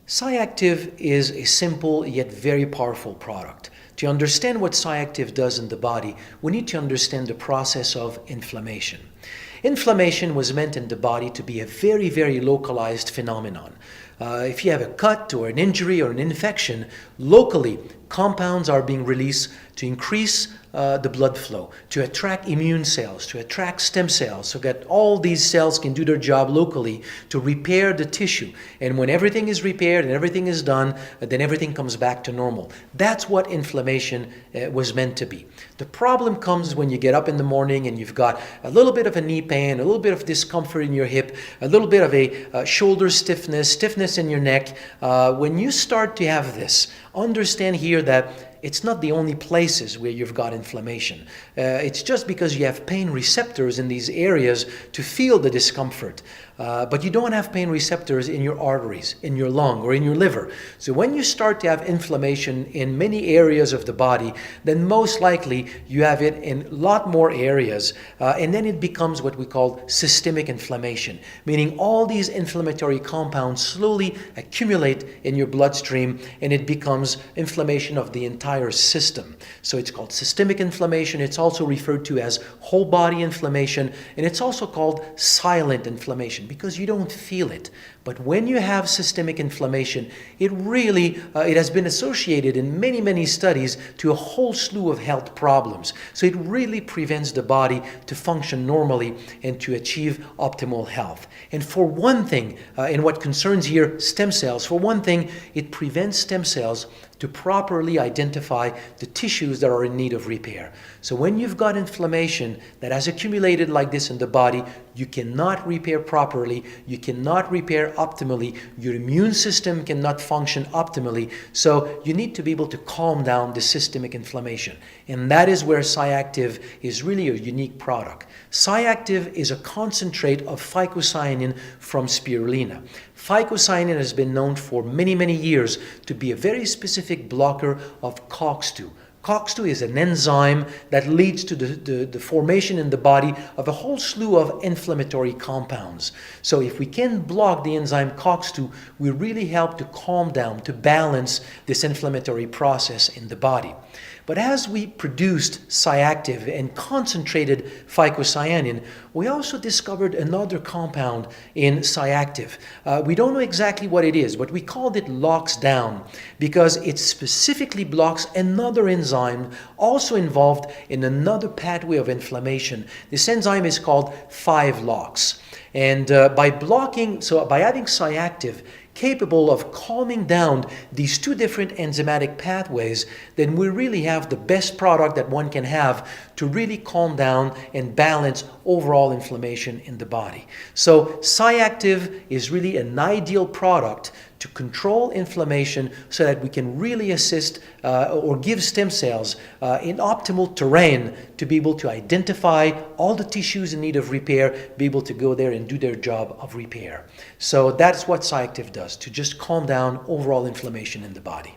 Cyactiv is a simple yet very powerful product. To understand what Cyactiv does in the body, we need to understand the process of inflammation. Inflammation was meant in the body to be a very, very localized phenomenon. If you have a cut or an injury or an infection, locally compounds are being released to increase the blood flow, to attract immune cells, to attract stem cells, so that all these cells can do their job locally to repair the tissue. And when everything is repaired and everything is done, then everything comes back to normal. That's what inflammation was meant to be. The problem comes when you get up in the morning and you've got a little bit of a knee pain, a little bit of discomfort in your hip, a little bit of a shoulder stiffness in your neck. When you start to have this, understand here that it's not the only places where you've got inflammation. It's just because you have pain receptors in these areas to feel the discomfort. But you don't have pain receptors in your arteries, in your lung, or in your liver. So when you start to have inflammation in many areas of the body, then most likely you have it in a lot more areas. And then it becomes what we call systemic inflammation, meaning all these inflammatory compounds slowly accumulate in your bloodstream, and it becomes inflammation of the entire system. So it's called systemic inflammation. It's also referred to as whole body inflammation, and it's also called silent inflammation, because you don't feel it. But when you have systemic inflammation, it has been associated in many, many studies to a whole slew of health problems. So it really prevents the body to function normally and to achieve optimal health. And for one thing, in what concerns here stem cells, for one thing, it prevents stem cells to properly identify the tissues that are in need of repair. So when you've got inflammation that has accumulated like this in the body, you cannot repair properly, you cannot repair optimally, your immune system cannot function optimally, so you need to be able to calm down the systemic inflammation. And that is where Cyactiv is really a unique product. Cyactiv is a concentrate of phycocyanin from spirulina. Phycocyanin has been known for many, many years to be a very specific blocker of COX-2. COX-2 is an enzyme that leads to the formation in the body of a whole slew of inflammatory compounds. So if we can block the enzyme COX-2, we really help to calm down, to balance this inflammatory process in the body. But as we produced Cyactiv and concentrated phycocyanin, we also discovered another compound in Cyactiv. We don't know exactly what it is, but we called it LOX down because it specifically blocks another enzyme also involved in another pathway of inflammation. This enzyme is called 5-LOX. And by having Cyactiv capable of calming down these two different enzymatic pathways, then we really have the best product that one can have to really calm down and balance overall inflammation in the body. So Cyactiv is really an ideal product to control inflammation so that we can really assist or give stem cells in optimal terrain to be able to identify all the tissues in need of repair, be able to go there and do their job of repair. So that's what Cyactiv does, to just calm down overall inflammation in the body.